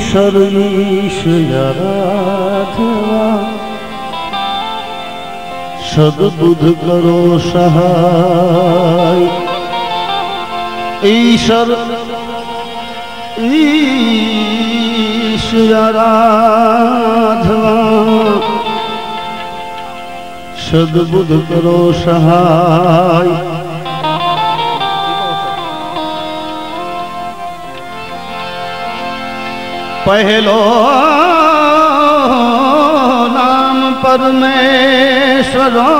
ईश्वर आराधवा सद्बुद्ध करो सहाय। ईश्वर आराधवा सद्बुद्ध करो सहाय। पहलो नाम परमेश्वरो,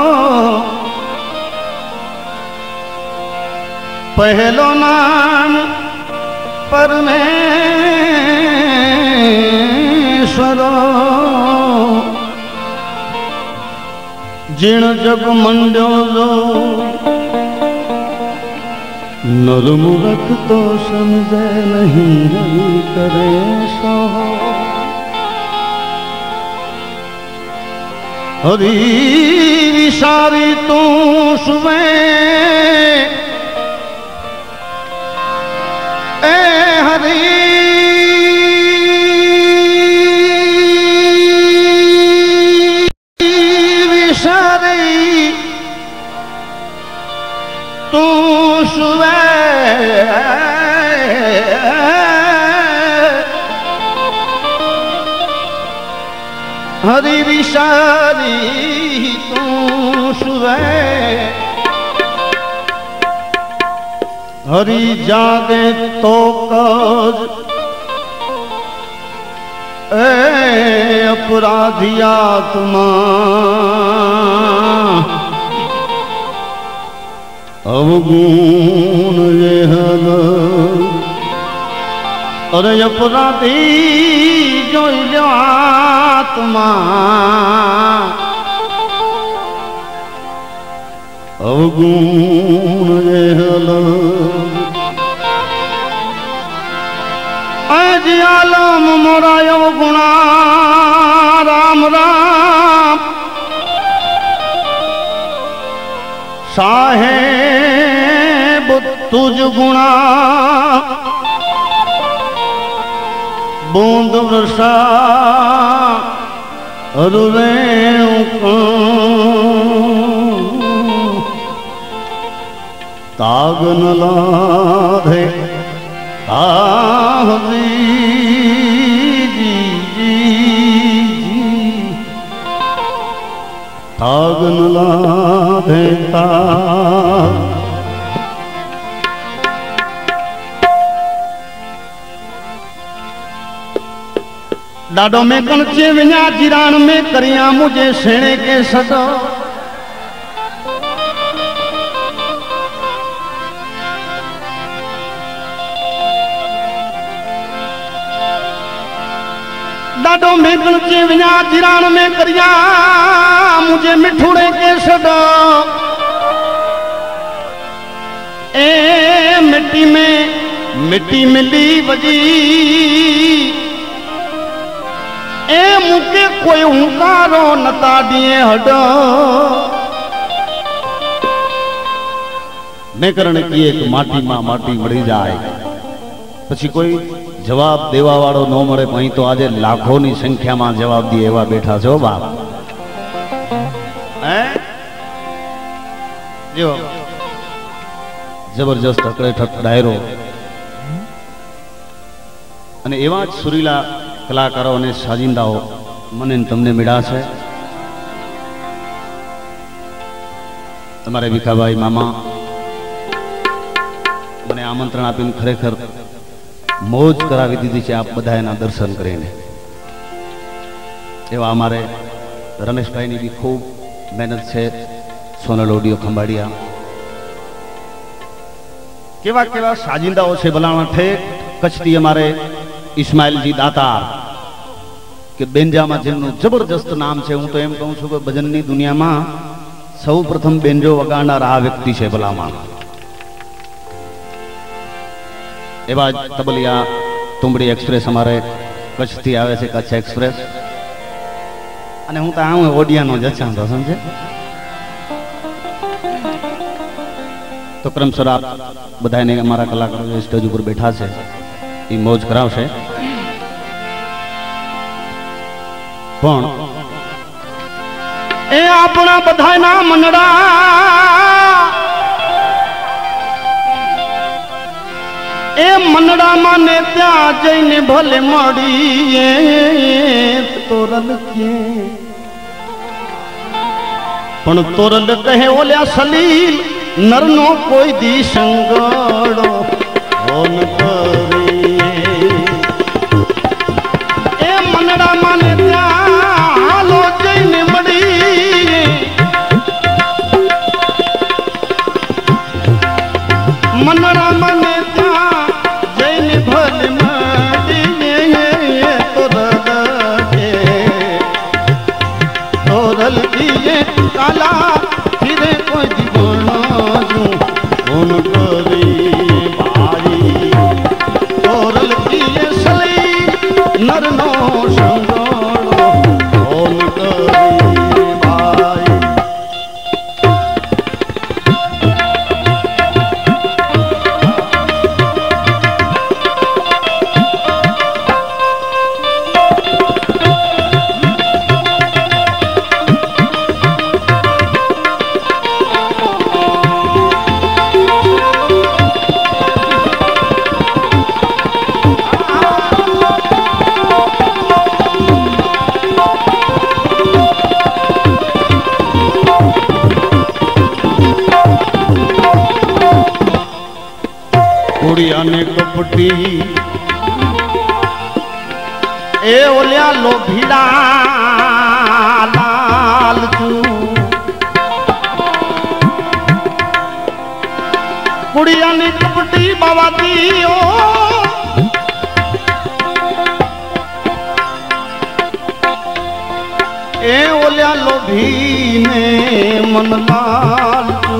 पहलो नाम परमेश्वरो। जिण जग मंड्यो जो नर मूर्ख तो समझे नहीं, हरि करे सो। हरि सारी तू सुवे ए हरि विसारी तू सुवे। हरि विसारी तू सुवे। हरि जागे तो कज ए अपराधी आत्मा। अवगुण ये हल अरे अपराधी जो आत्मा। अवगुण ये हल आज आलम मोरा अवगुणा राम राम। साहेब तुझ गुणा बूंद वर्षा रुवे ताग न लाधे आहरी जी जी जी। ताग न लाधे ताग। डाडो में कणचे विञा जिरान में करिया मुझे सेणे के सदो। डाडो में कणचे विञा जिरान में करिया मुझे मिठुड़े के सदो। ए मिट्टी में मिट्टी मिली बजी ए मुके कोई हुंकारो नता दिए हडो। ने करने की एक माटी में माटी मળી જાય પછી કોઈ જવાબ દેવા વાળો ન મળે અહીં તો આજે લાખોની સંખ્યામાં જવાબ દે એવા બેઠા છો બાપ। હે જો જબરજસ્ત અકડે ઠક ડાયરો અને એવા જ સુરીલા कलाकारों ने साजिंदाओ मने तमने मिला है। तमारे भीखाभाई मामा मैंने आमंत्रण आपी खरेखर मौज करावी दीधी है। आप बधाएना दर्शन करीने एवा अमारे रमेश भाई की भी खूब मेहनत है। सोनल ऑडियो खंभाड़िया केवा केवा साजिंदाओ से भलावा ठेक कच्छथी अमारे इस्माइल जी दातार के बेंजा में जेमनु जबरदस्त नाम है। हूँ तो एम कहूँ छूँ कि भजननी दुनिया में सौ प्रथम बेंजो वगाड़नार आ व्यक्ति है भलामा। एवा तबलिया तुंबड़ी एक्सप्रेस हमारे कच्छ थी आवे से कच्छ एक्सप्रेस अने हूँ तो आऊँ ओडिया नो जचा तो समझे। तो क्रमशः आप बधाई ने हमारा कलाकारों स्टेज पर बैठा है मौज करावशे। पण ए अपना बधाई ना मनड़ा ए मनड़ा माने त्या जईने भले मड़ी तोरल के पण तोरल कहे ओल्या सलील नरनो कोई दी संगड़ो होन करे ए मनड़ा माने त्या हालो जईने मड़ी मनड़ा माने त्या जईने भले मड़ी तोरल दिए काला फिरे कोई दीवाना जो होन करे भाई तोरल दिए सली नरनो संगड़ो होन करे भाई कुड़िया ने कपटी ए ओलिया लो भिड़ा लाल तू कुड़िया ने कपटी बाबा दियो ए ओलिया लो भी ने मन लाल तू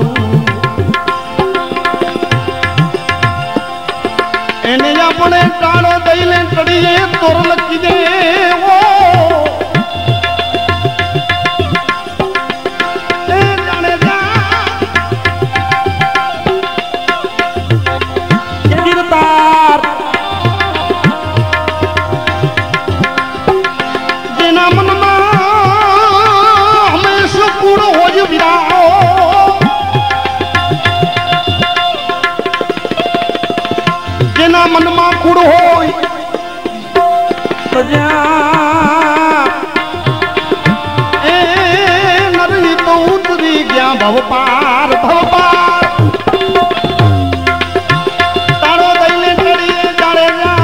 एने अपने टाणो दईले टड़िए तोर लकी दे वो ए जाने जा गिरदार जिना मन मा हमेशा कूड़ो हो जो बिराओ जिना मन मा कूड़ होय प्रजा ए नरही तो उतरी गया भव पार तारो दैले टड़िए जाड़े जा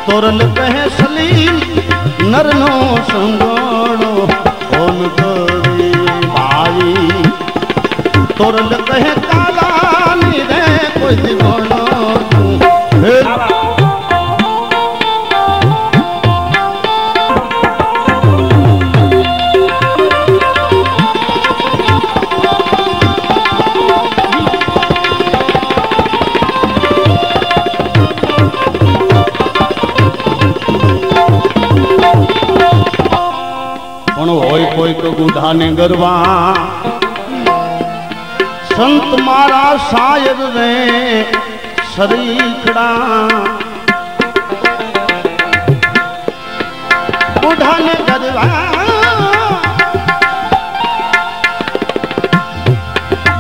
तोरल कहे सलील नरनो संगड़ो होन करे भाई तोरल कहे काला नीरे कोई दीवाना होय कोई तो गुढ़ाने गरबा संत मारा शायर रे शरीखड़ा गुढ़ाने गरबा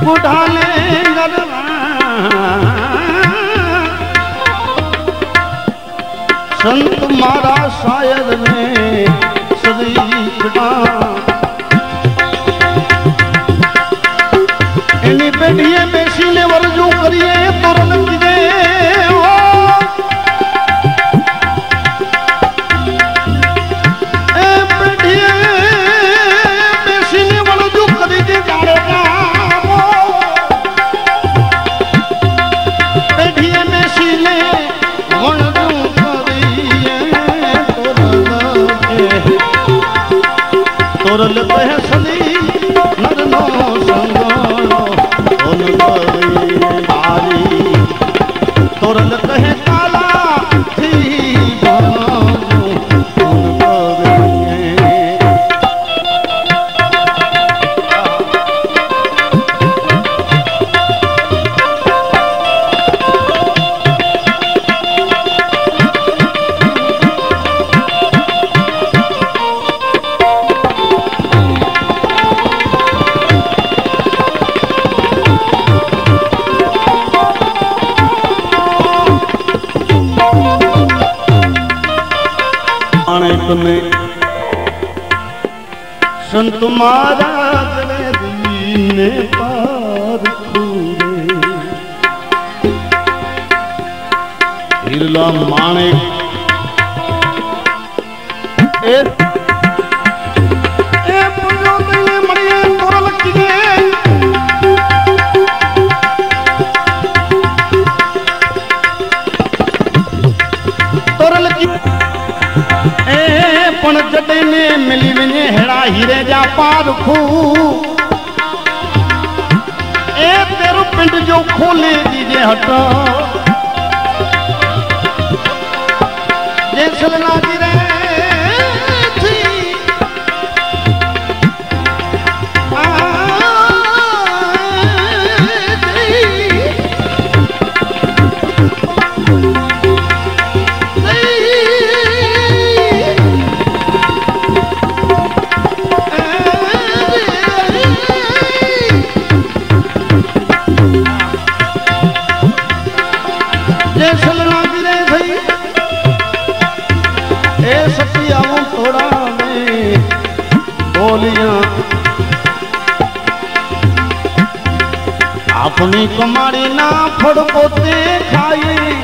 गुढ़ाने गरबा संत मारा शायर रे शरीखड़ा एनी बेटिए बेसी ने वरजू करिए तोरल दे ए बेटिए बेसी ने वरजू करी दे जाड़े बेटिए बेसी ने वरजू करिए तोरल कहे सली नरनो संगड़ो होन करे भाई तोरल कहे काला थी बाजू होन करे संत ने संत महाराज ने दीने पार खूरे हिरला माणे ए पुरो दिले मड़िए तोरल किए तोरल की पण जॾे ने मिली वञे हेड़ा हीरे जा पारखू ए तेरो पिंड जो खोले दीजे हट जे सलना जी रे थी अपनी कमाड़ी ना फड़ पोते खाए